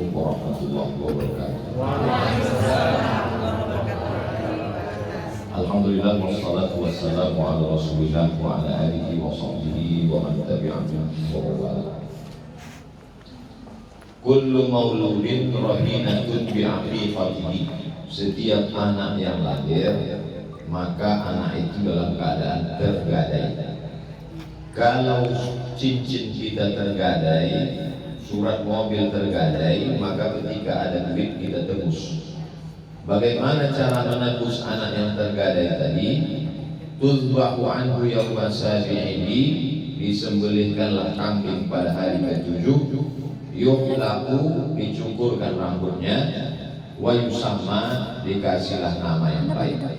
warahmatullahi wabarakatuh. Alhamdulillah wassalatu wassalamu ala rasulillah wa ala alihi wa sahbihi wa man tabi'ahum wa wala. Kullu mauludin rahinatun bi'aqiqatihi. Setiap anak yang lahir maka anak itu dalam keadaan tergadai. Kalau cincin kita tergadai, surat mobil tergadai, maka ketika ada duit kita tebus. Bagaimana cara menebus anak yang tergadai tadi? Tuzbahu anhu yawma sabi'ihi, disembelihkanlah kambing pada hari ke-7, yuhlaku, dicukurkan rambutnya, wa yusamma, dikasihlah nama yang baik.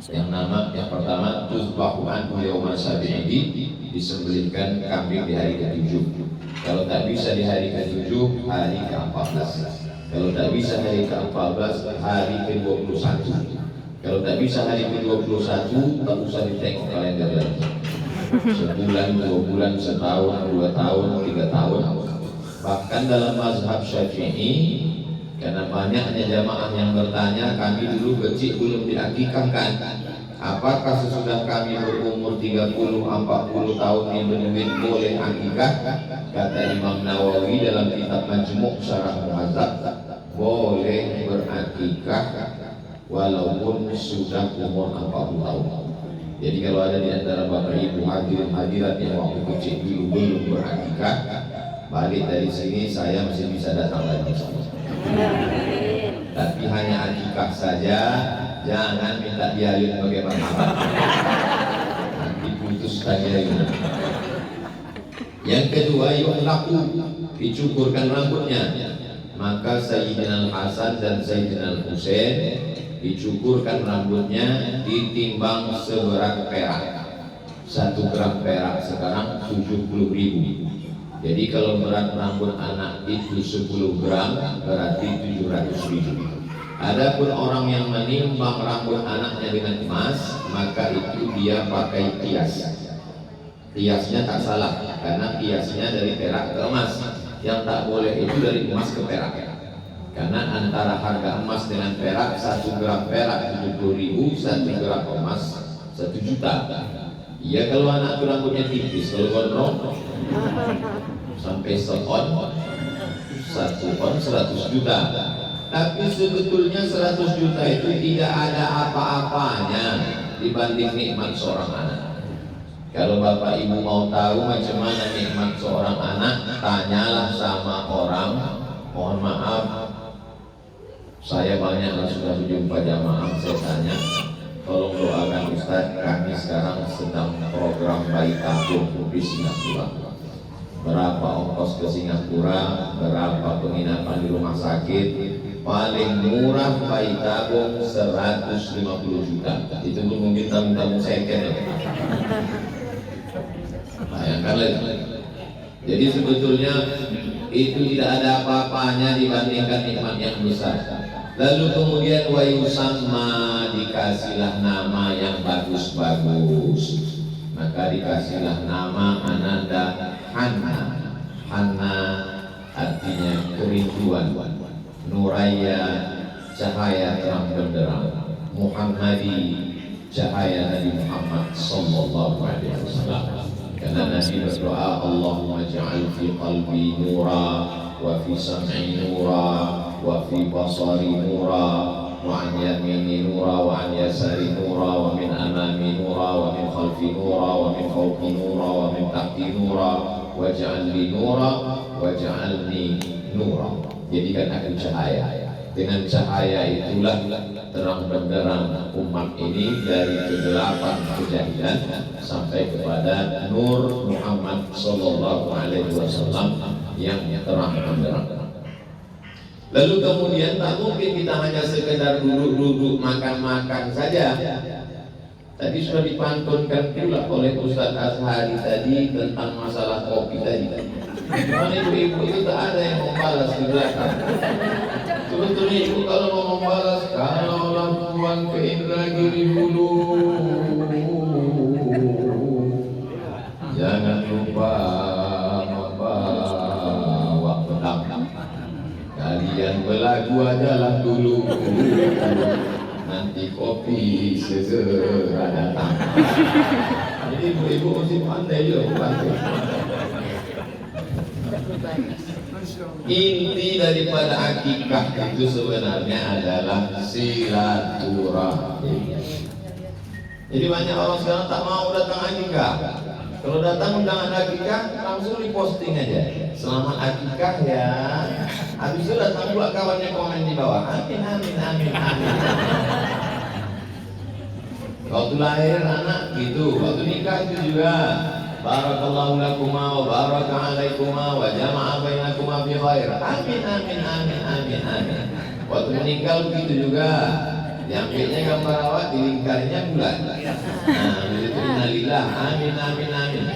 Yang pertama tuzbahu anhu yawma sabi'ihi, disembelihkan kambing di hari ke-7. Kalau tak bisa di hari ke-7, hari ke-14. Kalau tak bisa hari ke-14, hari ke-21. Kalau tak bisa hari ke-21, tak usah ditengok kalender lagi. Sebulan, 2 bulan, setahun, 2 tahun, 3 tahun. Bahkan dalam mazhab Syafi'i, karena banyaknya jamaah yang bertanya, kami dulu kecil belum diakikahkan. Apakah sesudah kami berumur 30, 40 tahun yang berduit boleh akikah? Kata Imam Nawawi dalam kitab Majmu' Syarah Muhadzab, boleh berakikah walaupun sudah umur 40 tahun. Jadi kalau ada di antara bapak ibu hadirin hadirat yang waktu kecil dulu belum berakikah, balik dari sini saya masih bisa datang lagi. Tapi hanya akikah saja, jangan minta dialih bagaimana. Nanti putus saja ini. Yang kedua, yuhlaku, dicukurkan rambutnya. Maka Sayyidina Hasan dan Sayyidina Husain dicukurkan rambutnya, ditimbang seberat perak. 1 gram perak sekarang 70.000. Jadi kalau berat rambut anak itu 10 gram berarti 700.000. Adapun orang yang menimbang rambut anaknya dengan emas, maka itu dia pakai kias. Kiasnya tak salah, karena kiasnya dari perak ke emas. Yang tak boleh itu dari emas ke perak. Karena antara harga emas dengan perak, 1 gram perak 70.000, 1 gram emas 1 juta. Iya kalau anak itu rambutnya tipis, kalau gondrong sampai 1 on 100 juta. Tapi sebetulnya 100 juta itu tidak ada apa-apanya dibanding nikmat seorang anak. Kalau bapak ibu mau tahu macam mana nikmat seorang anak, tanyalah sama orang. Mohon maaf, saya banyaklah sudah berjumpa jamaah, saya tanya, tolong doakan Ustaz, kami sekarang sedang program bayi tabung di Singapura. Berapa ongkos ke Singapura, berapa penginapan di rumah sakit, paling murah bayi tabung 150 juta. Itu pun mungkin tabung-tabung second. Bayangkan. Jadi sebetulnya itu tidak ada apa-apanya dibandingkan nikmat yang besar. Lalu kemudian wa yusamma, dikasihlah nama yang bagus-bagus. Maka dikasihlah nama ananda Hanna. Hanna artinya kerinduan. Nuraya, cahaya terang benderang. Muhammadi, cahaya Nabi Muhammad sallallahu alaihi wasallam. Karena Nabi berdoa, Allahumma ja'al fi qalbi nura, wa fi sam'i nura, wa fi basari nura, wa an yamini nura, wa an yasari nura, wa min amami nura, wa min khalfi nura, wa min fawqi nura, wa min tahti nura, wa ja'al li nura, wa ja'alni nura. Jadikan aku cahaya. Dengan cahaya itulah terang benderang umat ini dari kegelapan kejahilan sampai kepada nur Muhammad sallallahu alaihi wasallam yang terang benderang. Lalu kemudian tak mungkin kita hanya sekedar duduk-duduk makan-makan saja. Tadi sudah dipantunkan pula oleh Ustaz Azhari tadi tentang masalah kopi tadi. Cuman ibu-ibu itu tak ada yang membalas di belakang. Sebetulnya ibu kalau mau membalas, kalau lampuan ke Indragiri dulu, jangan lupa membawa pedang. Kalian belagu aja lah dulu, nanti kopi segera datang. Jadi ibu-ibu mesti pandai loh, pandai. Inti daripada akikah itu sebenarnya adalah silaturahim. Jadi banyak orang sekarang tak mau datang akikah. Kalau datang undangan akikah langsung diposting aja. Selamat akikah ya. Habis itu datang pula kawannya komen di bawah. Amin amin amin amin. Waktu lahir anak gitu, waktu nikah itu juga. Barakallahu lakuma wa baraka alaikuma wa jama'a bainakuma fi khair. Amin amin amin amin amin. Waktu meninggal begitu juga. Diambilnya gambar awak, dilingkarinya bulan. Nah, begitu innalillah, amin amin amin.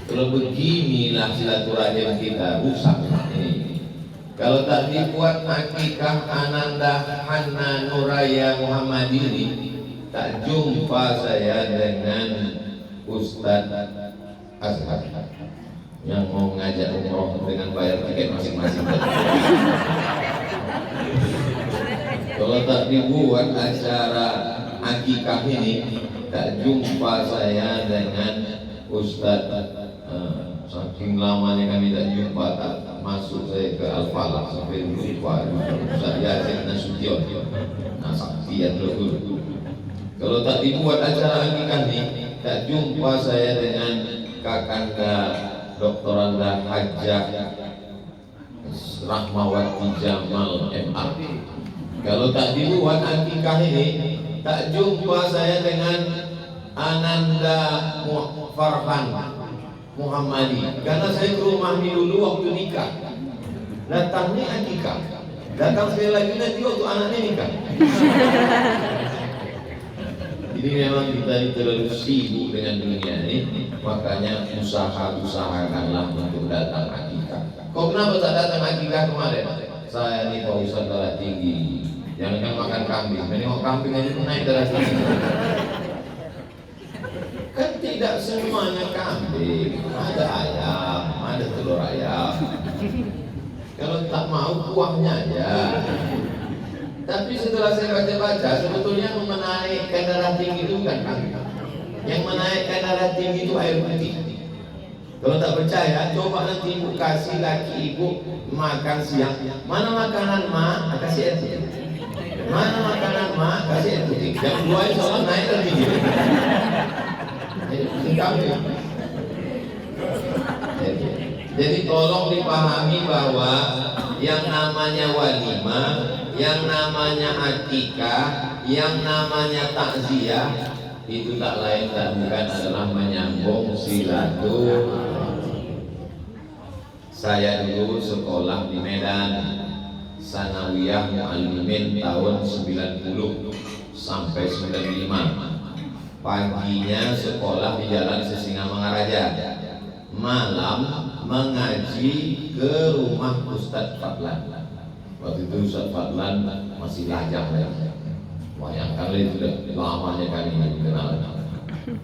Kalau beginilah silaturahim kita rusak. Kalau tak dibuat akikah Ananda Hanna Nuraya Muhammad ini, tak jumpa saya dengan Ustaz Azhar yang mau mengajak umroh dengan bayar tiket masing-masing. Kalau tak dibuat acara akikah ini, tak jumpa saya dengan Ustaz. Saking lamanya kami tak jumpa, tak masuk saya ke Al-Falah sampai lupa Ustaz Yazid Nasution. Nah, saktian dulu. Kalau tak dibuat acara akikah ini, tak jumpa saya dengan Kakanda Dr. Anda Hajjah Rahmawati Jamal MA. Kalau tak dibuat akikah ini, tak jumpa saya dengan Ananda Farhan Muhammadi. Karena saya ke rumah dulu waktu nikah. Datangnya akikah. Datang sekali lagi nanti waktu anaknya nikah. Jadi memang kita ini terlalu sibuk dengan dunia ini, makanya usahakanlah untuk datang akikah. Kau kenapa tak datang akikah kemarin? Saya ini Pak Ustaz darah tinggi, jangan makan kambing. Menengok kambing aja pun naik darah tinggi. Kan tidak semuanya kambing, ada ayam, ada telur ayam. Kalau tak mau kuahnya aja. Tapi setelah saya baca-baca, sebetulnya menaikkan darah tinggi itu bukan kambing. Yang menaikkan darah tinggi itu air putih. Kalau tak percaya, coba nanti ibu kasih laki ibu makan siang. Mana makanan mak? Kasih air putih. Mana makanan mak? Kasih air putih. Yang dua itu soal naik dan tinggi. Jadi tolong dipahami bahwa yang namanya walimah, yang namanya akikah, yang namanya takziah itu tak lain tak bukan adalah menyambung silaturahim. Saya dulu sekolah di Medan, Sanawiyah Mu'allimin tahun 90 sampai 95. Paginya sekolah di Jalan Sisingamangaraja, malam mengaji ke rumah Ustadz Fadlan. Waktu itu Ustadz Fadlan masih lajang ya. Bayangkan itu sudah lamanya kami kenal.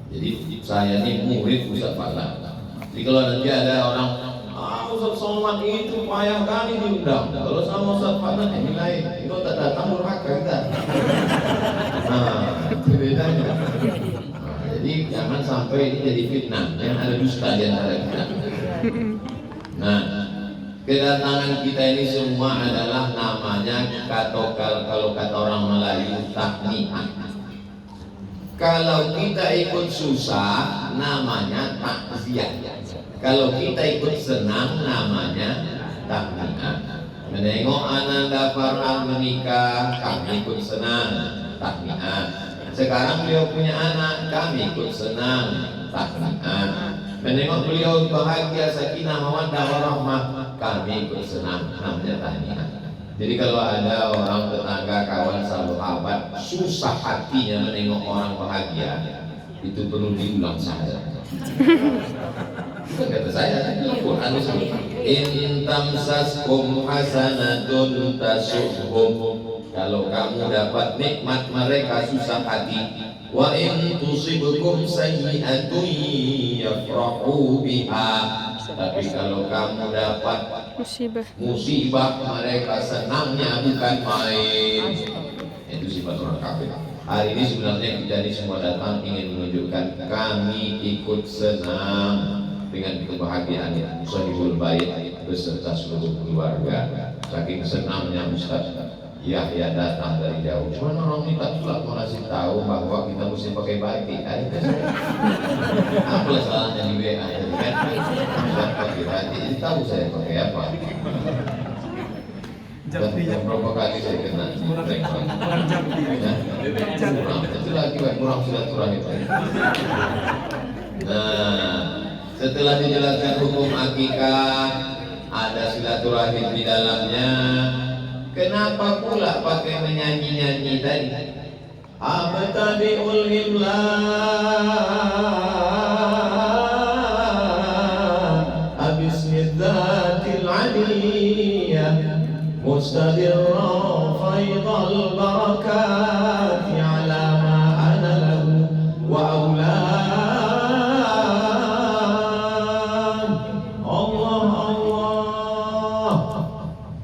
Jadi saya ini murid Ustadz Fadlan. Jadi kalau nanti ada orang, Ustadz Somad itu payah kali diundang. Kalau sama Ustadz Fadlan ini lain. Kalau tak datang durhaka kita. Nah, itu bedanya. Jadi jangan sampai ini jadi fitnah. Jangan ada dusta di antara kita. Nah, kedatangan kita ini semua adalah namanya kalau kata orang Melayu tahniah. Kalau kita ikut susah namanya takziah. Kalau kita ikut senang namanya tahniah. Menengok Ananda Farhan menikah, kami ikut senang, tahniah. Sekarang beliau punya anak, kami ikut senang, tahniah. Menengok beliau bahagia, sakinah, mawaddah, warahmah, kami ikut senang, namanya tahniah. Jadi kalau ada orang tetangga, kawan, sahabat susah hatinya menengok orang bahagia, itu perlu diulang saja. Bukan kata saya, Al-Quran disebut in tamsaskum hasanatun tasuhum kalau kamu dapat nikmat mereka susah hati. Wa in tusibkum sayyi'atun yafrahu biha. Tapi kalau kamu dapat musibah mereka senangnya bukan main. Itu sifat orang kafir. Hari ini sebenarnya kita ini semua datang ingin menunjukkan kami ikut senang dengan kebahagiaan Sahibul Bait beserta seluruh keluarga. Saking senangnya Ustaz Yahya datang dari jauh. Cuma orang minta pula mau kasih tahu bahwa kita mesti pakai batik. Apa salahnya di WA tadi kan? Ustaz pakai batik. Jadi tahu saya pakai apa. Berapa kali saya kena kurang itu lagi kurang silaturahmi. Nah, setelah dijelaskan hukum akikah, ada silaturahmi di dalamnya. Kenapa pula pakai menyanyi-nyanyi tadi? Abtabi'ul himla abismidzatil aliyah mustadirran faidal barakati ala ma ana lahu wa aulad. Allah Allah.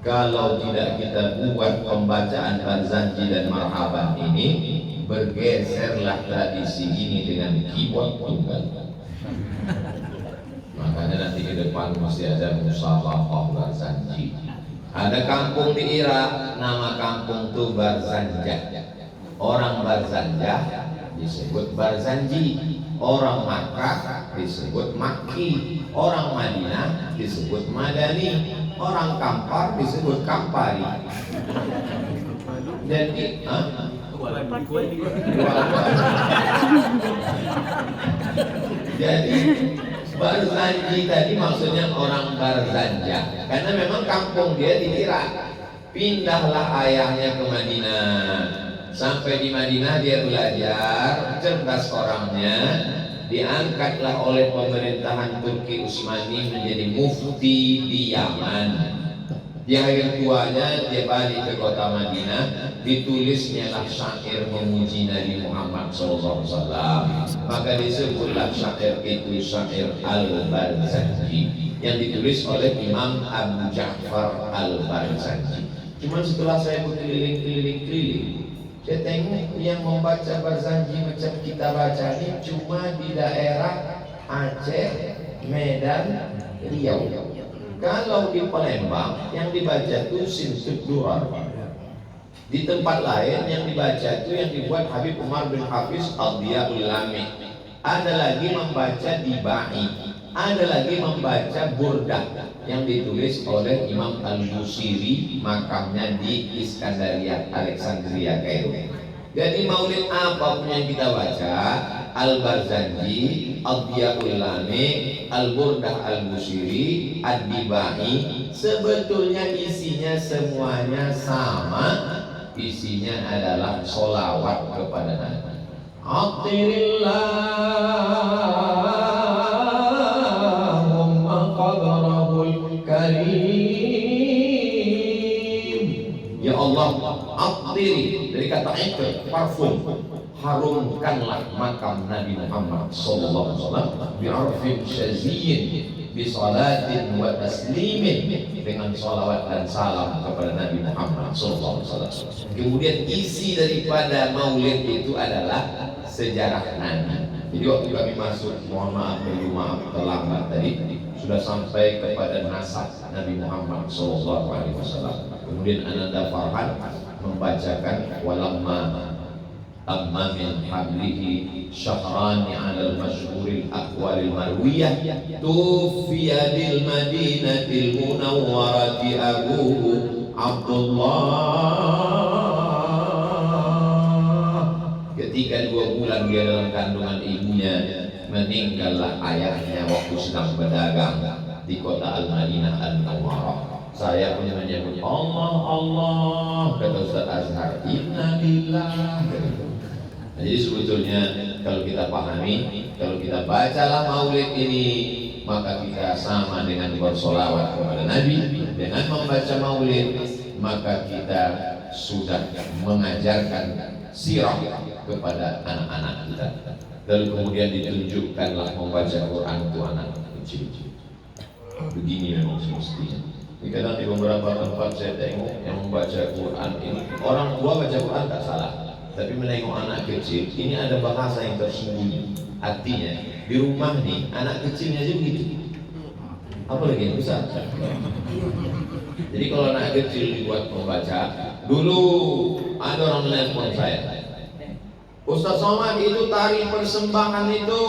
Kalau tidak kita buat pembacaan Barzanji dan Marhaban ini, bergeserlah tradisi ini dengan keyboard tunggal. Makanya nanti ke depan mesti ada musabaqah Barzanji. Ada kampung di Irak, nama kampung itu Barzanjah. Orang Barzanjah disebut Barzanji, orang Makkah disebut Makki, orang Madinah disebut Madani, orang Kampar disebut Kampari. Jadi, jadi Barzanji tadi maksudnya orang Barzanjah, karena memang kampung dia di Irak. Pindahlah ayahnya ke Madinah. Sampai di Madinah dia belajar, cerdas orangnya. Diangkatlah oleh pemerintahan Turki Utsmani menjadi mufti di Yaman. Di akhir tuanya dia balik ke kota Madinah, ditulisnya lah syair memuji Nabi Muhammad SAW. Maka disebutlah syair itu syair Al-Barzanji yang ditulis oleh Imam Abu Ja'far Al-Barzanji. Cuma setelah saya berkeliling-keliling, saya tengok yang membaca Barzanji macam kita baca ini cuma di daerah Aceh, Medan, Riau. Kalau di Palembang yang dibaca itu Simsud Durar. Di tempat lain yang dibaca itu yang dibuat Habib Umar bin Hafiz Al-Diyaul Lami. Ada lagi membaca Dibai. Ada lagi membaca Burdah yang ditulis oleh Imam Al-Busiri, makamnya di Iskandaria, Alexandria, Kairo. Jadi maulid apapun yang kita baca, Al-Barzanji, Al-Diyaul Lami, Al-Burdah Al-Busiri, Ad-Dibai, sebetulnya isinya semuanya sama. Isinya adalah sholawat kepada Nabi. Attirillahumma qabrahul karim. Ya Allah, attiri dari kata itu parfum. Harumkanlah makam Nabi Muhammad sallallahu alaihi wasallam bi'arfin syaziyyin bi salatin wa taslimin, dengan salawat dan salam kepada Nabi Muhammad sallallahu alaihi wasallam. Kemudian isi daripada maulid itu adalah sejarah Nabi. Jadi waktu kami masuk, mohon maaf terlambat tadi, sudah sampai kepada nasab Nabi Muhammad sallallahu alaihi wasallam. Kemudian Ananda Farhan membacakan walamma amma min hablihi syahrani ala al-mashhuril aqwalil marwiyah tufiya bil madinatil munawwarati abuhu Abdullah. Ketika 2 bulan dia dalam kandungan ibunya, meninggallah ayahnya waktu sedang berdagang di kota Al-Madinah Al-Munawwarah. Saya punya menyebut Allah Allah, kata Ustaz Azhar, inna lillah. Jadi sebetulnya kalau kita pahami, kalau kita bacalah maulid ini, maka kita sama dengan bersolawat kepada Nabi. Dengan membaca maulid, maka kita sudah mengajarkan sirah kepada anak-anak kita. Lalu kemudian ditunjukkanlah membaca Quran untuk anak kecil. Begini memang semestinya. Kadang di beberapa tempat saya tengok yang membaca Quran ini, orang tua baca Quran tak salah, tapi menengok anak kecil ini ada bahasa yang tersembunyi. Artinya di rumah nih anak kecilnya aja begitu, apalagi yang besar. Jadi kalau anak kecil dibuat membaca, dulu ada orang menelpon saya, Ustaz Somad, itu tari persembahan itu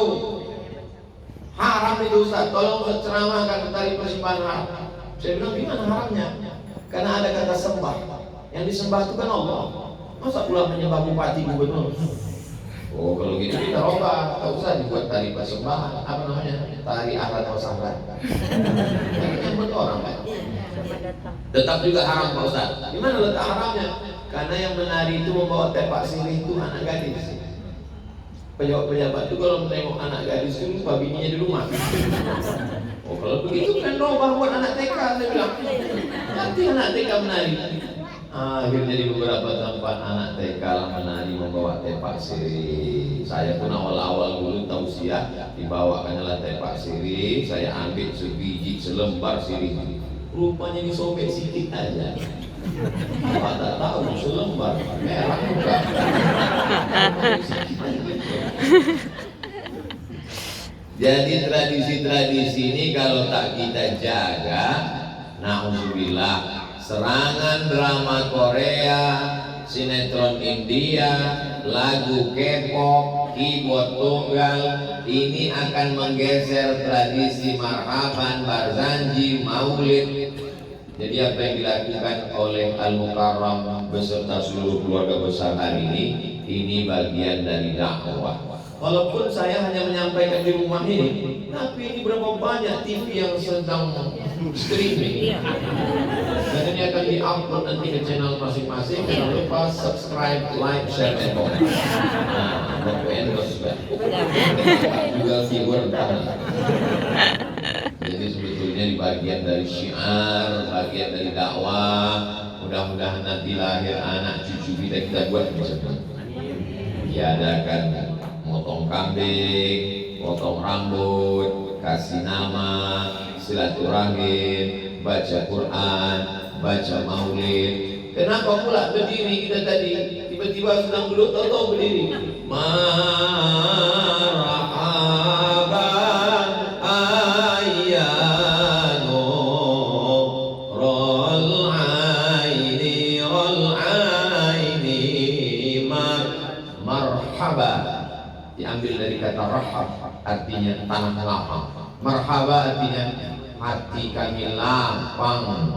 haram itu Ustaz, tolong Ustaz ceramahkan tari persembahan haram. Saya bilang gimana haramnya? Karena ada kata sembah, yang disembah itu kan Allah. Masa pula menyembah bupati gubernur? Oh kalau gitu kita robah, tak usah dibuat tari persembahan, apa namanya? Tari ahlan wa sahlan. Yang buat orang Pak. Tetap juga haram Pak Ustaz. Gimana letak haramnya? Karena yang menari itu membawa tepak sirih itu anak gadis. Pejabat-pejabat itu kalau menengok anak gadis itu lupa bininya di rumah. Oh kalau begitu kan robah buat anak TK, saya bilang. Nanti anak TK menari. Akhirnya di beberapa tempat anak TK menari membawa tepak sirih. Saya pun awal-awal dulu tausiah dibawakanlah tepak sirih. Saya ambil sebiji selembar sirih. Rupanya disobek sedikit aja. Apa tak tahu selembar merah juga. Jadi tradisi-tradisi ini kalau tak kita jaga, na'udzubillah, serangan drama Korea, sinetron India, lagu K-pop, keyboard tunggal, ini akan menggeser tradisi marhaban, barzanji, maulid. Jadi apa yang dilakukan oleh Al-Mukarram beserta seluruh keluarga besar hari ini bagian dari dakwah. Walaupun saya hanya menyampaikan di rumah ini, tapi ini berapa banyak TV yang sedang streaming. Dan ini akan di-upload nanti ke channel masing-masing. Jangan lupa subscribe, like, share, dan komen. Nah, buat endorse juga. Juga viewer kan. Jadi sebetulnya di bagian dari syiar, bagian dari dakwah. Mudah-mudahan nanti lahir anak cucu kita buat misalnya. Diadakan motong kambing, potong rambut, kasih nama, silaturahim, baca Quran, baca maulid. Kenapa pula berdiri kita tadi? Tiba-tiba sedang duduk, tahu-tahu berdiri. Marhaban ayyanu rol aini marhaba. Diambil dari kata rahab, artinya tanah lapang. Marhaba artinya hati kami lapang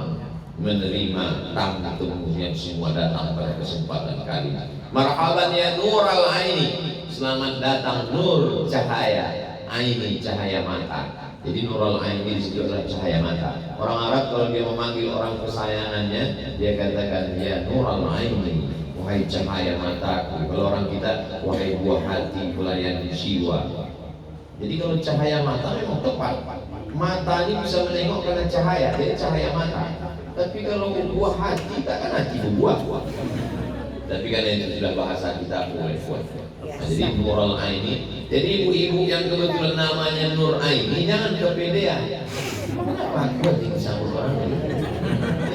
menerima tamu yang semua datang pada kesempatan kali. Marhaban ya nur al aini, selamat datang nur cahaya aini, cahaya mata. Jadi nur al aini disebut adalah cahaya mata. Orang Arab kalau dia memanggil orang kesayangannya, dia katakan ya nur al aini, wahai cahaya mataku. Kalau orang kita, wahai buah hati pelayan jiwa. Jadi kalau cahaya mata memang tepat. Mata ini bisa menengok karena cahaya, jadi cahaya mata. Tapi kalau buah hati, takkan hati berbuah. Tapi karena itu sudah bahasa kita boleh buat. Nah, jadi Nurul Aini. Jadi ibu-ibu yang kebetulan namanya Nur Aini, jangan kepedean. Kenapa kuat ini sama orang ini?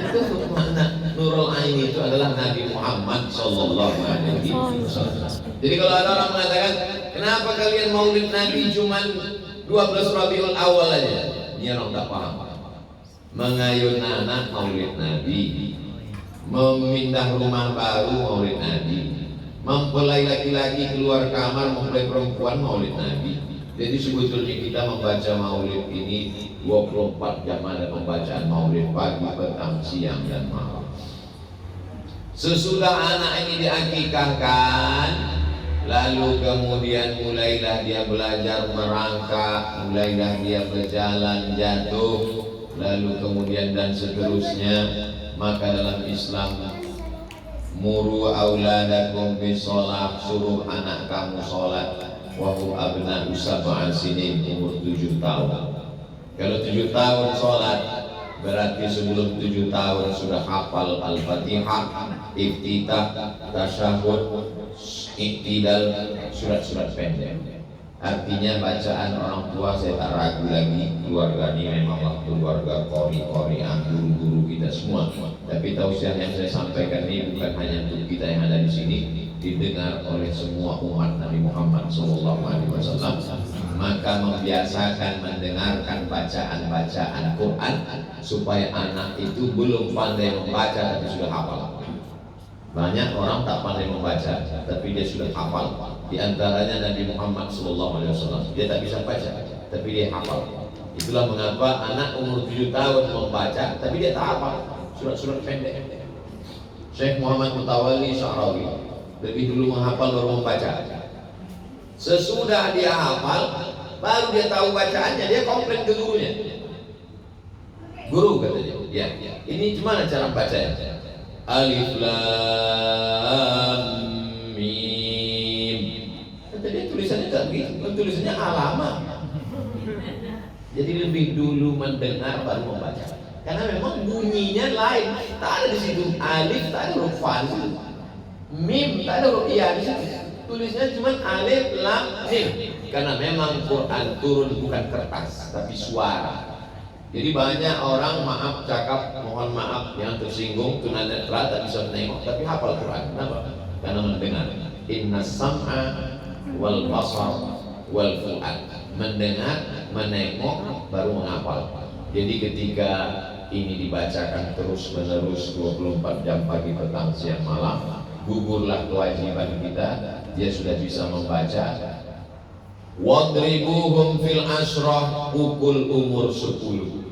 Itu makna Nurul Aini itu adalah Nabi Muhammad Sallallahu Alaihi Wasallam. Jadi kalau ada orang mengatakan, kenapa kalian maulid Nabi cuma 12 Rabiul Awal aja? Ini orang tak paham. Mengayun anak maulid Nabi, memindah rumah baru maulid Nabi, mempelai laki-laki keluar kamar mempelai perempuan maulid Nabi. Jadi sebetulnya kita membaca maulid ini 24 jam ada pembacaan maulid, pagi, petang, siang, dan malam. Sesudah anak ini diakikahkan, lalu kemudian mulailah dia belajar merangkak, mulailah dia berjalan jatuh, lalu kemudian dan seterusnya. Maka dalam Islam, muru auladakum bisolat, suruh anak kamu sholat, wahum abna'u sab'an sinin, umur 7 tahun. Kalau 7 tahun sholat, berarti sebelum 7 tahun sudah hafal Al-Fatihah, iftitah, tasyahud, iktidal, surat-surat pendek. Artinya bacaan orang tua saya tak ragu lagi, keluarga ini memang keluarga qori-qorian, guru-guru kita semua. Tapi tausiah yang saya sampaikan ini bukan hanya untuk kita yang ada di sini, didengar oleh semua umat Nabi Muhammad SAW. Maka membiasakan mendengarkan bacaan-bacaan Quran supaya anak itu belum pandai membaca tapi sudah hafal. Banyak orang tak pandai membaca tapi dia sudah hafal. Di antaranya Nabi Muhammad SAW. Dia tak bisa baca tapi dia hafal. Itulah mengapa anak umur 7 tahun membaca tapi dia tak hafal surat-surat pendek. Syekh Muhammad Mutawalli Sya'rawi lebih dulu menghafal baru membaca. Sesudah dia hafal baru dia tahu bacaannya, dia komplain ke gurunya. Guru katanya, ya, ini gimana cara bacanya? Alif Lam Mim. Kata dia tulisannya tak begitu, tulisannya alamat. Jadi lebih dulu mendengar baru membaca. Karena memang bunyinya lain. Tak ada di situ alif, tak ada huruf fa di situ. Mim, tak ada huruf iya di situ. Tulisnya cuma alif lam mim. Karena memang Quran turun bukan kertas tapi suara. Jadi banyak orang maaf cakap, mohon maaf yang tersinggung, tunanetra tak bisa menengok tapi hafal Quran. Kenapa? Karena mendengar. Inna sam'a wal basar wal fu'ad. Mendengar, menengok, baru menghafal. Jadi ketika ini dibacakan terus menerus 24 jam pagi, petang, siang, malam, gugurlah kewajiban kita. Dia sudah bisa membaca. Wadribuhum fil asrah, pukul umur 10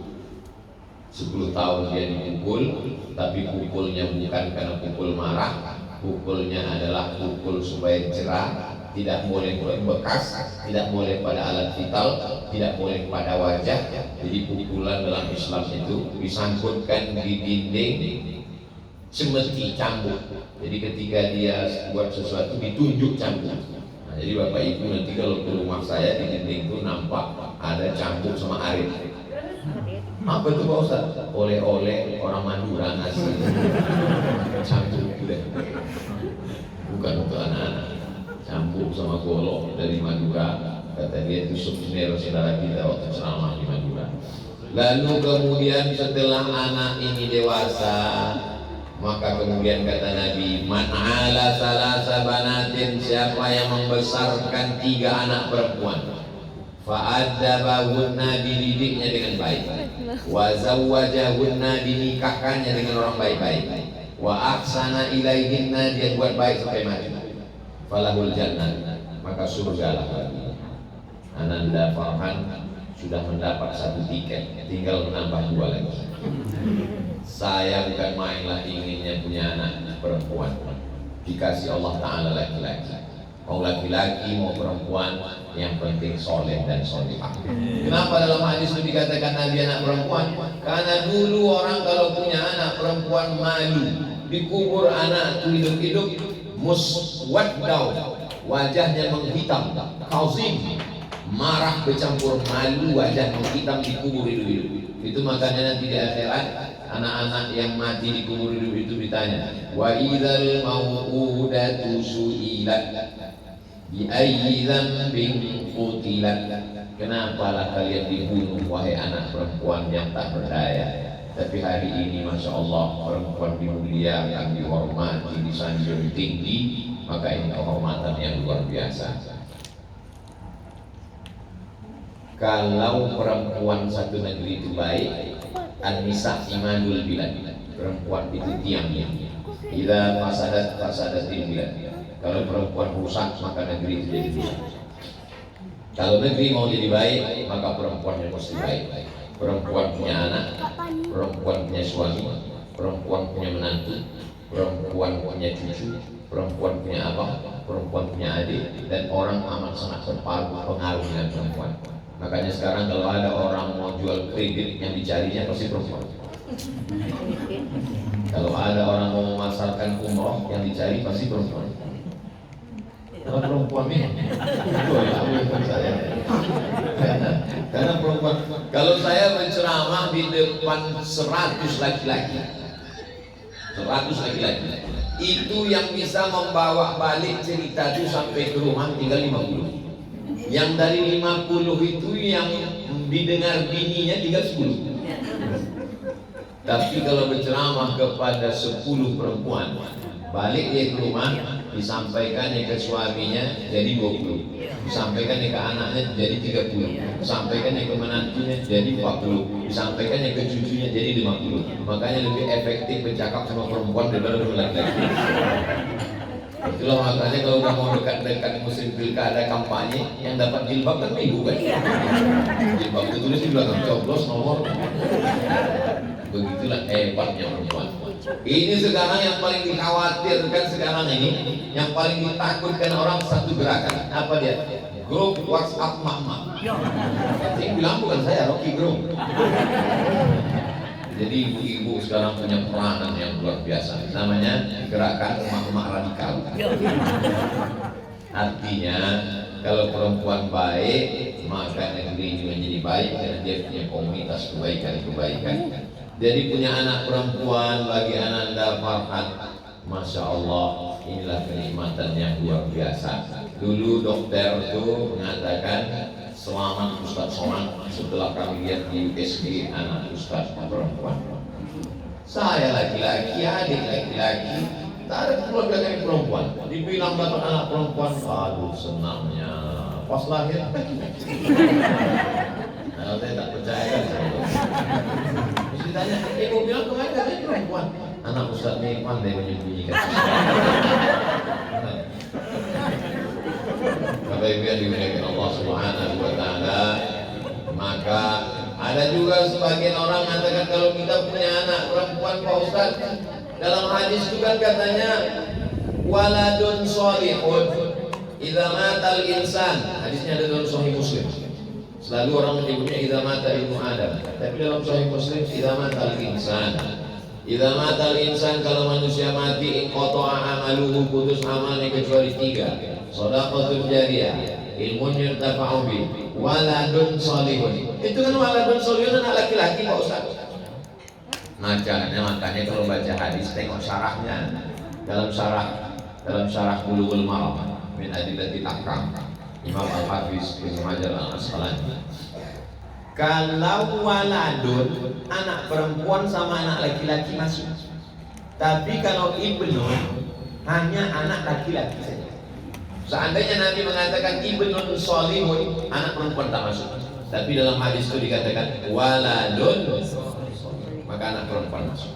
tahun dia dipukul, tapi pukulnya bukan karena pukul marah, pukulnya adalah pukul supaya cerah, tidak boleh bekas, tidak boleh pada alat vital, tidak boleh pada wajah. Jadi pukulan dalam Islam itu disangkutkan di dinding, semeti cambuk. Jadi ketika dia buat sesuatu ditunjuk cambuk. Nah, jadi Bapak Ibu nanti kalau ke rumah saya di dinding itu nampak ada cambuk sama arit. Apa itu Pak Ustaz? Oleh-oleh orang Madura ngasih cambuk deh. Bukan untuk anak-anak. Cambuk sama golok dari Madura. Kata dia itu souvenir saudara kita waktu ceramah di Madura. Lalu kemudian setelah anak ini dewasa, maka kemudian kata Nabi, man ala salasa banatin, siapa yang membesarkan 3 anak perempuan, fa'adzabahunna, dididiknya dengan baik, wa zawwajahunna, dinikahkannya dengan orang baik-baik, wa ahsana ilaihinna, dia buat baik sampai mati, falahul jannah, maka surga lah bagi. Ananda Farhan sudah mendapat 1 tiket, tinggal menambah 2 lagi. Saya bukan mainlah inginnya punya anak perempuan, dikasih Allah Ta'ala laki-laki. Mau laki-laki mau perempuan, yang penting soleh dan solehah. Kenapa dalam hadis itu dikatakan Nabi anak perempuan? Karena dulu orang kalau punya anak perempuan malu, dikubur anak itu hidup-hidup, muswaddau, wajahnya menghitam, kauzim, marah bercampur malu, wajah menghitam, dikubur hidup-hidup. Itu makanya nanti di akhirat anak-anak yang mati dikubur hidup itu ditanya, wa idzal mau'udatu su'ilat bi ayyi dzambin qutilat. Kenapalah kalian dibunuh wahai anak perempuan yang tak berdaya? Tapi hari ini Masya Allah perempuan dimuliakan, dihormati, disanjung tinggi. Maka ini kehormatan yang luar biasa. Kalau perempuan satu negeri itu baik, an-nisa imanul bilad, perempuan itu tiangnya. Idza fasadat bilad. Kalau perempuan rusak maka negeri itu jadi rusak. Kalau negeri mau jadi baik maka perempuannya mesti baik. Perempuan punya anak, perempuan punya suami, perempuan punya menantu, perempuan punya cucu, perempuan punya abang, perempuan punya adik, dan orang amat sangat berpengaruh dengan perempuan. Makanya sekarang kalau ada orang mau jual kredit, yang dicarinya pasti perempuan. Kalau ada orang mau memasarkan umroh, yang dicari pasti perempuan. Kalau perempuan nih, saya. Karena perempuan, kalau saya menceramah di depan 100 laki-laki, 100 laki-laki, itu yang bisa membawa balik cerita itu sampai ke rumah tinggal 50. Yang dari 50 itu yang didengar bininya tinggal 10. Tapi kalau berceramah kepada 10 perempuan, balik dia ke rumah, disampaikannya ke suaminya jadi 20, disampaikannya ke anaknya jadi 30, disampaikannya ke menantunya jadi 40, disampaikannya ke cucunya jadi 50. Makanya lebih efektif bercakap sama perempuan daripada sama laki-laki. Itulah makanya kalau udah mau dekat-dekat musim pilkada kampanye, yang dapat jilbab kan ibu kan? Jilbab itu tulis di belakang coblos nomor. Begitulah hebatnya perempuan. Ini sekarang yang paling dikhawatirkan sekarang ini, yang paling ditakutkan orang satu gerakan. Apa dia? Grup WhatsApp mama. Yang bilang bukan saya, Rocky Gerung. Jadi ibu-ibu sekarang punya peranan yang luar biasa. Namanya gerakan emak-emak radikal. Artinya kalau perempuan baik, maka negeri ini menjadi baik karena dia punya komunitas kebaikan-kebaikan. Jadi punya anak perempuan bagi Ananda Farhat, Masya Allah, inilah kenikmatan yang luar biasa. Dulu dokter itu mengatakan, selamat Ustaz Somad, setelah kami lihat di USG anak Ustaz perempuan. Saya laki-laki, adik laki-laki, tak ada keluarga kami perempuan. Dibilang dapat anak perempuan, aduh senangnya. Pas lahir, nah, saya tak percaya kan. Ditanya, ibu bilang kemarin katanya perempuan. Anak Ustaz ini pandai menyembunyikan. Bapak Ibu yang dimuliakan Allah Subhanahu wa Ta'ala, maka ada juga sebagian orang mengatakan kalau kita punya anak perempuan Pak Ustaz, dalam hadis itu kan katanya waladun sholihun idza matal insan. Hadisnya ada dalam Sahih Muslim. Selalu orang menyebutnya idza mata ibnu Adam, tapi dalam Sahih Muslim idza matal insan. Idza matal insan, kalau manusia mati, inqata'a amaluhu, putus amalnya kecuali 3. Shadaqatul jariyah, ilmun yurtafa'u bih, waladun sholihun. Itu kan waladun sholihun anak laki-laki Pak Ustaz. Makanya kalau baca hadis tengok syarahnya. Dalam syarah Bulughul Maram min Adillatil Ahkam, Imam Al-Hafiz Ibnu Hajar Al-Asqalani. Kalau waladun, anak perempuan sama anak laki-laki masuk. Tapi kalau ibnu, hanya anak laki-laki saja. Seandainya Nabi mengatakan ibnun sholihun, anak perempuan tak masuk. Tapi dalam hadis itu dikatakan waladun, maka anak perempuan masuk.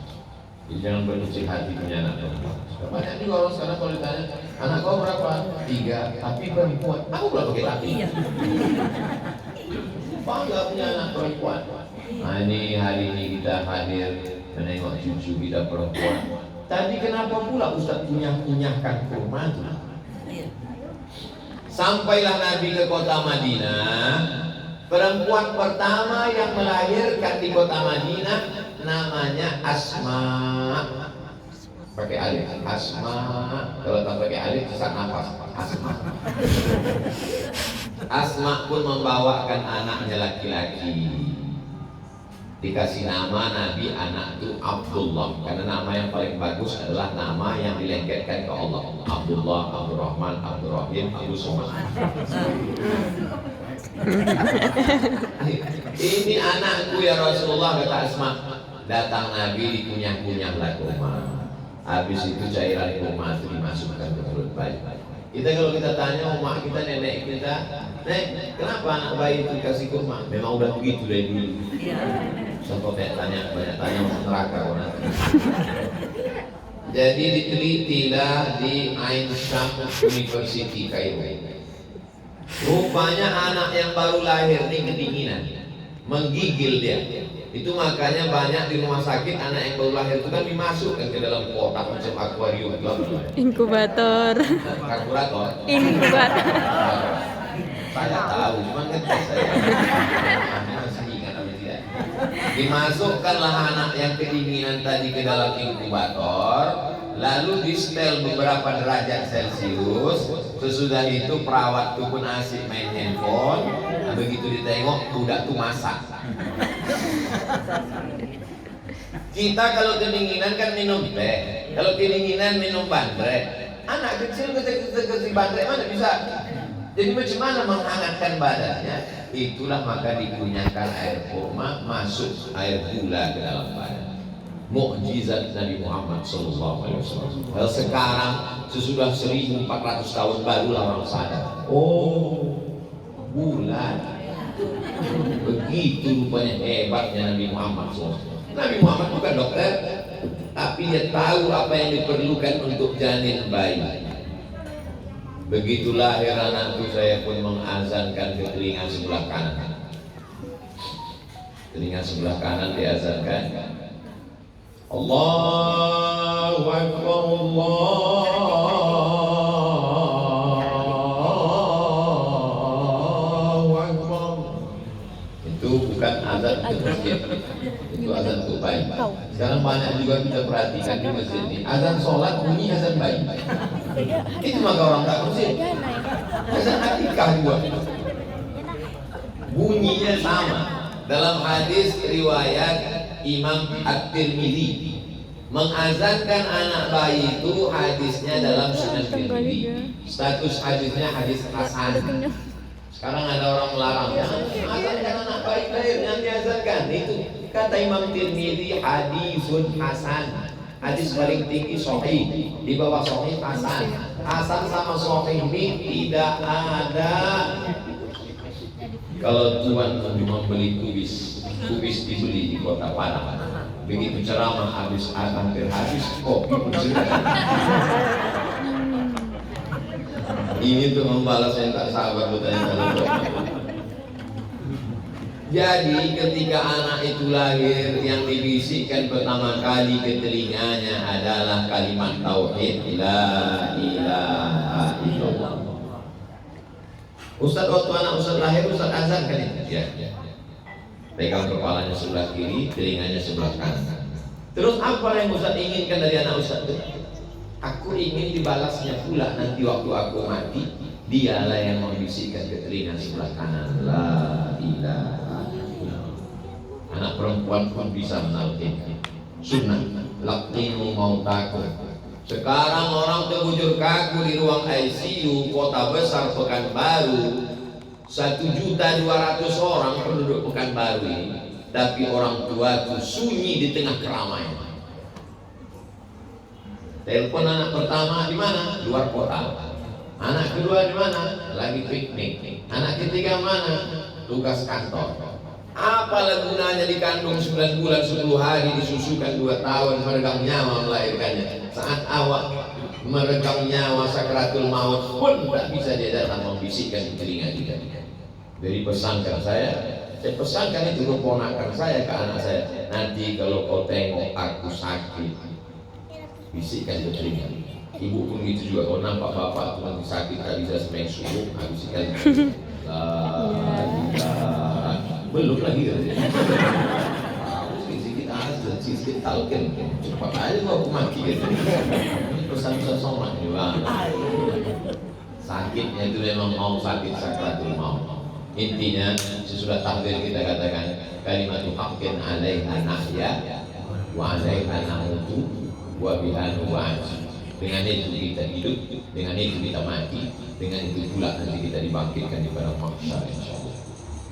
Jadi jangan berkecil hati punya anak perempuan. Banyak juga orang sekarang kalau ditanya, anak kau berapa? 3, tapi perempuan. Aku berapa pakai tapi? Bangga punya anak perempuan. Nah ini hari ini kita hadir menengok cucu kita perempuan. Tadi kenapa pula Ustaz punyahkan kurma itu? Sampailah Nabi ke kota Madinah. Perempuan pertama yang melahirkan di kota Madinah namanya Asma. Pakai alif, Asma. Kalau tak pakai alif sesak nafas. Asma. Asma pun membawakan anaknya laki-laki. Dikasih nama Nabi anak itu Abdullah, karena nama yang paling bagus adalah nama yang dilengketkan ke Allah. Abdullah, Abdurrahman, Abdurrahim, Abdul Somad. Ini anakku ya Rasulullah, kata Asma. Datang Nabi dikunyah-kunyah lah kurma. Habis itu cairan kurma itu dimasukkan ke perut bayi. Kita kalau kita tanya emak kita, nenek kita, Nek, kenapa anak bayi itu dikasih kurma? Memang udah begitu dari dulu. Sampai banyak tanya masuk neraka orang. Jadi ditelitilah di Ain Shams University Kairo. Rupanya anak yang baru lahir ini kedinginan, menggigil dia. Itu makanya banyak di rumah sakit anak yang baru lahir itu kan dimasukkan ke dalam kotak macam akuarium, inkubator. Karburator. Inkubator. Saya tahu, cuma ngetes saya. Masih ingat apa tidak? Dimasukkanlah anak yang kedinginan tadi ke dalam inkubator, lalu di setel beberapa derajat Celcius. Sesudah itu perawat tuh pun asik main handphone. Nah, begitu ditengok budak tuh masak. Kita kalau kedinginan kan minum teh, kalau kedinginan minum bandrek. Anak kecil kecil bandrek mana bisa? Jadi macam mana menghangatkan badannya? Itulah maka digunakan air kurma masuk air gula ke dalam badan. Mukjizat Nabi Muhammad SAW. Well, sekarang sesudah 1400 tahun barulah orang sadar. Oh, bulan. Begitu rupanya hebatnya Nabi Muhammad SAW. Nabi Muhammad bukan dokter, tapi dia tahu apa yang diperlukan untuk janin bayi. Begitu lahir anakku, saya pun mengazankan ke telinga sebelah kanan. Telinga sebelah kanan diazankan. Allahu Akbar, Allahu Akbar. Itu bukan azan ke masjid, itu azan ke bayi. Sekarang banyak juga kita perhatikan di masjid ini, azan sholat bunyi azan bayi. Itu maka orang tak bersih. Azan akikah juga bunyinya sama. Dalam hadis riwayat Imam At-Tirmidzi, mengazankan anak bayi itu hadisnya dalam Sunan Tirmidzi. Status hadisnya hadis hasan. Sekarang ada orang melarang, jangan azankan anak bayi lahir, jangan diazankan. Itu kata Imam Tirmidzi hadisun hasan. Hadis paling tinggi sahih, di bawah sahih hasan. Hasan sama sahih ini tidak ada. Kalau Tuhan cuma beli kubis dibeli di kota Padang. Begitu ceramah habis hampir habis kopi pun sudah. Ini tuh membalas yang tak sabar bertanya. Jadi ketika anak itu lahir, yang dibisikkan pertama kali ke telinganya adalah kalimat tauhid, la ilaha illallah. Ustaz, waktu anak Ustaz lahir, Ustaz azan kan itu? Ya. Pegang kepalanya sebelah kiri, telinganya sebelah kanan. Terus apa yang Ustaz inginkan dari anak Ustaz itu? Aku ingin dibalasnya pula nanti waktu aku mati, dialah yang membisikkan ke telinga sebelah kanan, la ilaha illallah. Anak perempuan pun bisa menalkinkan sunnah, laqinu mautakum. Sekarang orang terbujur kaku di ruang ICU kota besar Pekanbaru, 1.200.000 orang penduduk Pekanbaru ini, tapi orang tua itu sunyi di tengah keramaian. Telepon anak pertama di mana? Luar kota. Anak kedua di mana? Lagi piknik. Anak ketiga mana? Tugas kantor. Apalah gunanya dikandung 9 bulan 10 hari, disusukan 2 tahun, meregang nyawa melahirkannya. Saat awak meregang nyawa sakratul maut pun tak bisa dia datang membisikkan di telinga kita. Jadi pesankan saya pesankan itu keponakan saya ke anak saya, nanti kalau kau tengok aku sakit, bisikkan ke telinga. Ibu pun gitu juga, kalau nampak bapak cuma sakit tak bisa semain subuh, bisikkan. Belum lagi kan? Sikit aja, sikit talqin, cepat aja mau mati gitu. Pesan-pesan somat juga. Sakitnya itu memang mau sakit sakratul maut. Intinya sesudah takbir kita katakan kalimatu haqqin 'alaiha nahya wa 'alaiha namutu wa biha nu'aji. Dengan itu kita hidup, dengan itu kita mati, dengan itu pula nanti kita dibangkitkan di padang mahsyar insyaallah.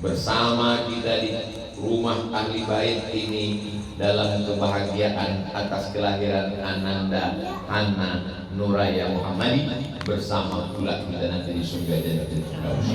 Bersama kita di rumah ahli bait ini dalam kebahagiaan atas kelahiran Ananda Hana Nuraya Muhammadi, bersama pula kita nanti di surga Jannatul Firdaus.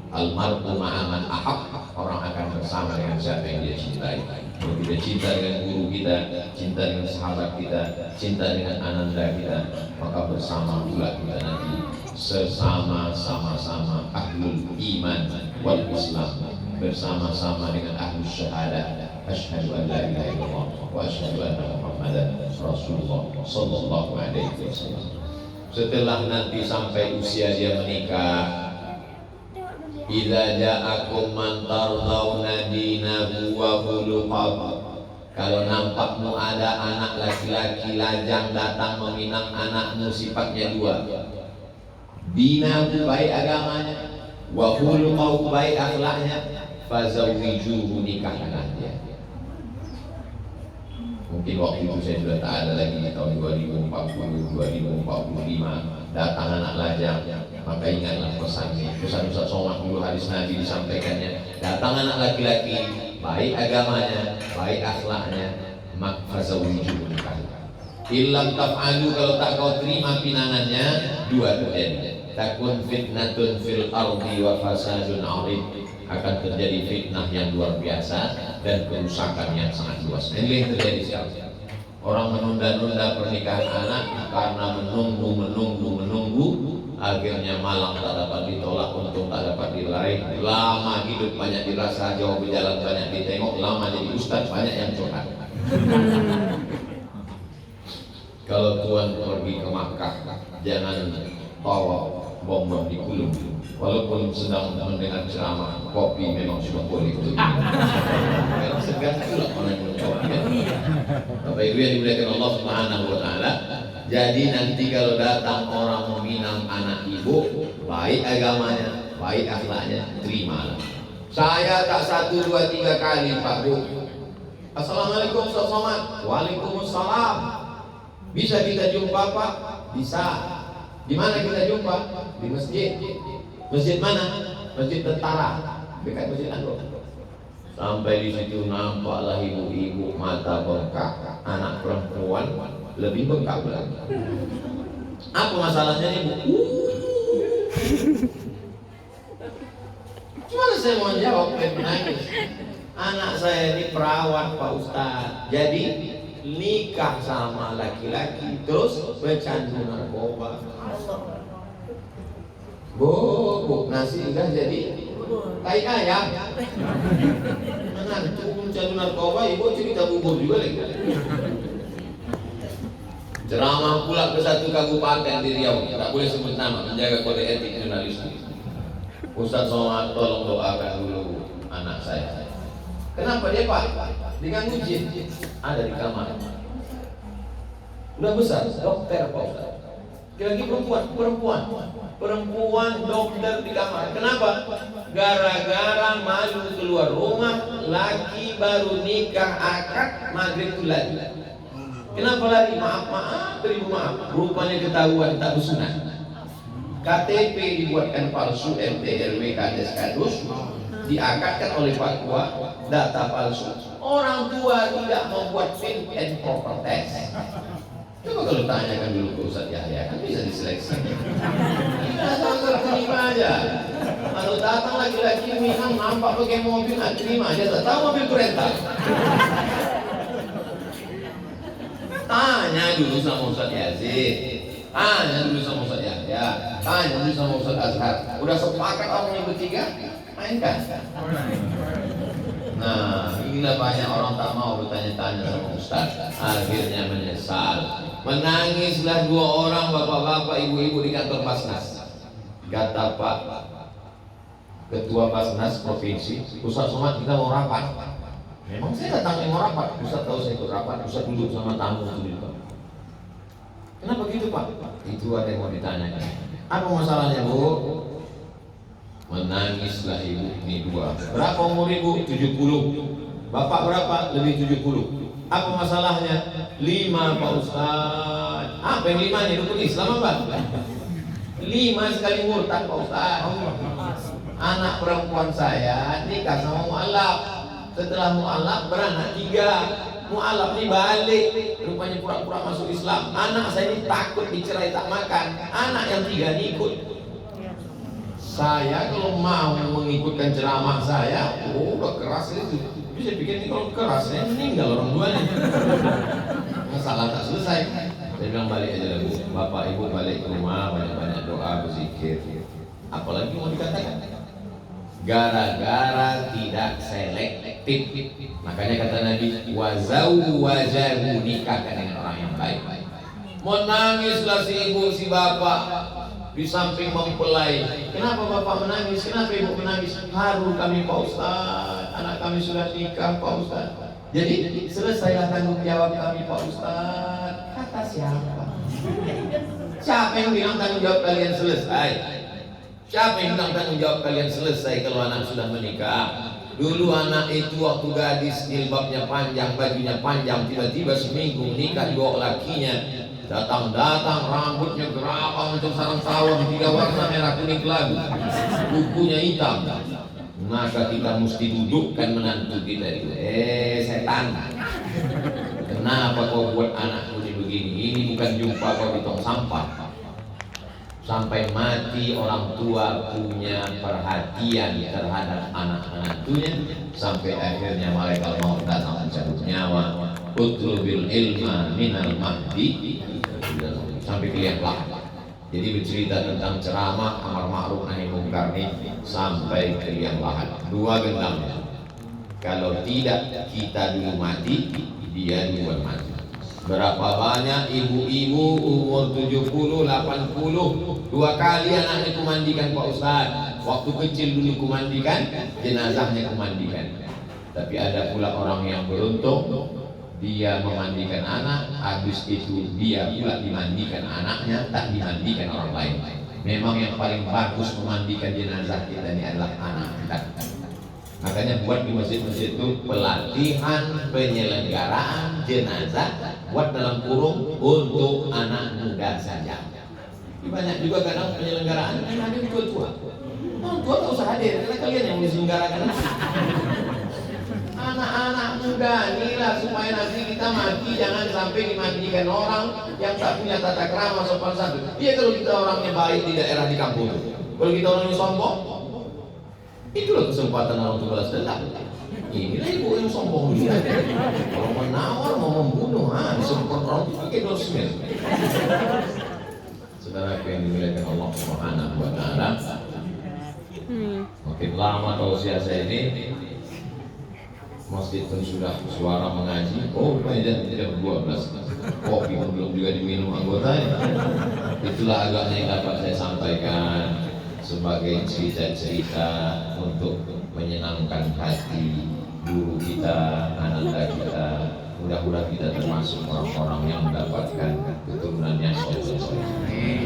Almarhum ma'aman ahab, orang akan bersama dengan siapa yang dia cintai. Kalau kita cinta dengan guru kita, cinta dengan sahabat kita, cinta dengan ananda kita, maka bersama pula kita nanti sama-sama ahlul iman wal islam, bersama-sama dengan ahlul syahadah, asyhadu an la ilaha illallah wa asyhadu anna muhammadan rasulullah sallallahu alaihi wasallam. Setelah nanti sampai usia dia menikah, idza ja'akum man tardawna dinahu wa khuluquhu, Kalau nampakmu ada anak laki-laki lajang datang meminang anakmu, sifatnya dua. Binahu, baik agamanya, wa khuluquhu, baik akhlaknya, fazawwijuhu, nikahkanlah dia. Mungkin waktu itu saya sudah tak ada lagi di tahun 2040, 2045 datang anak lajang. Maka ingatlah pesan Ustaz Somad dulu hadis Nabi disampaikannya. Datang anak laki-laki, baik agamanya, baik akhlaknya, mak fazawwijuhu, nikahkan. Illam taf'alu, kalau tak kau terima pinangannya, dua terjadi. Takun fitnatun fil ardi wa fasadun 'arid, akan terjadi fitnah yang luar biasa dan kerusakan yang sangat luas. Ini yang terjadi sekarang. Orang menunda-nunda pernikahan anak karena menunggu, akhirnya malang tak dapat ditolak, untung tak dapat diraih. Lama hidup banyak dirasa, jauh berjalan banyak ditengok, lama jadi ustaz banyak yang curhat. Kalau Tuhan pergi ke Makkah, jangan bawa bom di kulum. Walaupun sedang mendengar ceramah, kopi memang sudah boleh itu. Memang segan pula orang yang kopi. Bapak Ibu yang dimuliakan Allah Subhanahu wa Ta'ala. Jadi nanti kalau datang orang meminang anak ibu, baik agamanya, baik akhlaknya, terimalah. Saya tak 1, 2, 3 kali Pak Bu. Assalamualaikum Ustaz Somad. Waalaikumsalam. Bisa kita jumpa Pak? Bisa. Di mana kita jumpa? Di masjid. Masjid mana? Masjid Tentara, dekat Masjid Anwar. Sampai di situ nampaklah ibu-ibu mata bengkak, anak perempuan lebih bengkak lagi. Apa masalahnya nih Bu? Gimana saya mau jawab? Menangis. Anak saya ini perawat Pak Ustadz. Jadi nikah sama laki-laki terus bercandu narkoba. Bu, nasi udah jadi tai ayam. Nah, itu mencandu narkoba, ibu cerita bubur juga lagi. Ceramah pula ke satu kabupaten di Riau, tak boleh sebut nama, menjaga kode etik jurnalistik. Ustaz Somad, tolong doakan dulu anak saya. Kenapa dia Pak? Dengan jin ada di kamar. Udah besar, dokter Pak Ustaz. Lagi perempuan dokter di kamar. Kenapa? Gara-gara malu keluar rumah, laki baru nikah akad maghrib lagi. Kenapa lari? Maaf, beribu maaf. Rupanya ketahuan tak bersunat. KTP dibuatkan palsu, RT RW kades kadus, diakadkan oleh Pak Tua, data palsu. Orang tua tidak membuat fit and proper test. Coba kalau tanyakan dulu ke Ustaz Yahya, kan bisa diseleksi. Kita terima aja. Kalau datang laki-laki minang nampak pakai mobil, terima aja. Tak tahu mobil rental. Tanya dulu sama Ustaz Yazid, tanya dulu sama Ustaz Yahya, tanya dulu sama Ustaz Azhar. Udah sepakat orang yang bertiga, mainkan. Nah, inilah banyak orang tak mau bertanya-tanya sama Ustaz, akhirnya menyesal. Menangislah dua orang bapak-bapak, ibu-ibu di kantor Basnas. Kata Pak Ketua Basnas Provinsi, Ustaz Somad, kita mau rapat. Memang saya datang mau rapat, Ustaz tahu saya ikut rapat, Ustaz duduk sama tamu itu. Kenapa gitu Pak? Itu ada yang mau ditanyakan. Apa masalahnya Bu? Menangislah ibu ini dua. Berapa umur ibu? 70. Bapak berapa? Lebih 70. Apa masalahnya? 5 Pak Ustaz. Apa yang 5 nih? Rukun Islam apa? 5 sekali murtad Pak Ustaz. Anak perempuan saya nikah sama mu'alaf. Setelah mu'alaf beranak 3. Mu'alaf ini balik, rupanya pura-pura masuk Islam. Anak saya ini takut dicerai tak makan. Anak yang 3 ini ikut. Saya kalau mau mengikutkan ceramah saya, udah keras itu. Bisa pikir ini kalau keras, saya meninggal orang tuanya. Masalah tak selesai. Saya bilang balik aja Bu. Bapak Ibu balik ke rumah, banyak-banyak doa, berzikir. Apalagi mau dikatakan? Gara-gara tidak selektif. Makanya kata Nabi, wazawwajahu, nikahkan dengan orang yang baik. Menangislah si ibu, si bapak di samping mempelai. Kenapa bapak menangis? Kenapa ibu menangis? Haru kami Pak Ustaz, anak kami sudah nikah Pak Ustaz. Jadi selesailah tanggung jawab kami Pak Ustadz. Kata siapa? Siapa yang bilang tanggung jawab kalian selesai? Siapa yang bilang tanggung jawab kalian selesai kalau anak sudah menikah? Dulu anak itu waktu gadis jilbabnya panjang, bajunya panjang, tiba-tiba seminggu nikah dibawa lakinya. Datang-datang rambutnya gerabang macam sarang tawon, 3 warna merah kuning kelabu, kukunya hitam. Maka kita mesti dudukkan menantu kita itu. Setan, kenapa kau buat anakku begini? Ini bukan jumpa kau di tong sampah. Sampai mati orang tua punya perhatian terhadap anak menantunya, sampai akhirnya malaikat maut datang mencabut nyawa. Utlubil ilma minal mahdi, sampai kalian lah. Jadi bercerita tentang ceramah amar ma'ruf nahi munkar ini sampai ke liang lahat. 2 gendangnya. Kalau tidak kita dulu mati, dia duluan mati. Berapa banyak ibu-ibu umur 70, 80 2 kali anaknya kumandikan Pak Ustaz. Waktu kecil dulu kumandikan, jenazahnya kumandikan. Tapi ada pula orang yang beruntung, dia memandikan anak, habis itu dia pula dimandikan anaknya, tak dimandikan orang lain. Memang yang paling bagus memandikan jenazah kita ini adalah anak kita. Makanya buat di masjid-masjid itu pelatihan penyelenggaraan jenazah, buat dalam kurung untuk anak muda saja. Banyak juga kadang penyelenggaraan yang hadir tua-tua. Orang tua tak usah hadir, karena kalian yang menyelenggarakan. Anak-anak muda inilah supaya nanti kita mati jangan sampai dimandikan orang yang tak punya tata krama sopan santun. Iya, kalau kita orangnya baik di daerah di kampung. Kalau kita orangnya sombong, itulah kesempatan orang untuk balas dendam. Inilah ibu yang sombong dia. Kalau menawar mau membunuh, disebut orang itu pakai dosmil. Saudara yang dimuliakan Allah Subhanahu wa Ta'ala, makin lama tausiah saya ini, masjid pun sudah suara mengaji. Oh, jam 12. Kopi pun belum juga diminum anggotanya. Itulah agaknya yang dapat saya sampaikan sebagai cerita-cerita untuk menyenangkan hati guru kita, ananda kita. Mudah-mudahan kita termasuk orang-orang yang mendapatkan keturunan yang soleh.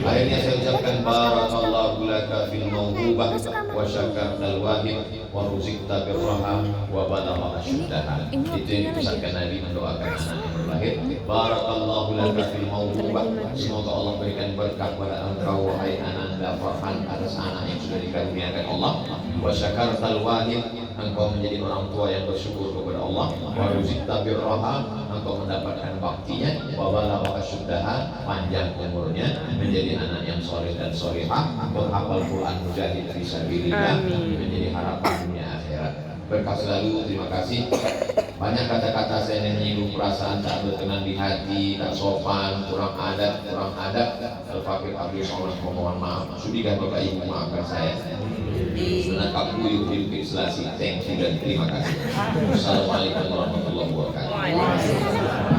Akhirnya saya ucapkan barakallahu laka fil mawhubah wa syakartal wahid wa ruzikta birraha wa balagha asyuddaha. Itu yang dipesankan Nabi mendoakan anak yang lahir. Barakallahu laka fil mawhubah. Semoga Allah berikan berkah pada engkau wahai ananda Farhan atas anak yang sudah dikaruniakan Allah. Wa syakartal wahid, engkau menjadi orang tua yang bersyukur kepada Allah. Wa ruzikta birraha, engkau mendapatkan baktinya. Wa balagha asyuddaha, panjang umurnya, menjadi anak yang soleh dan solehah, menghafal Quran, mujahid fisabilillah, menjadi harapan dunia akhirat. Berkah selalu, terima kasih. Banyak kata-kata saya yang menyinggung perasaan, tak berkenan di hati, tak sopan, kurang adat. Al-Fakir Abdul Somad mohon maaf. Sudikah Bapak Ibu maafkan saya? Menangkap buyuk di Selasi. Thank you dan terima kasih. Assalamualaikum warahmatullahi wabarakatuh.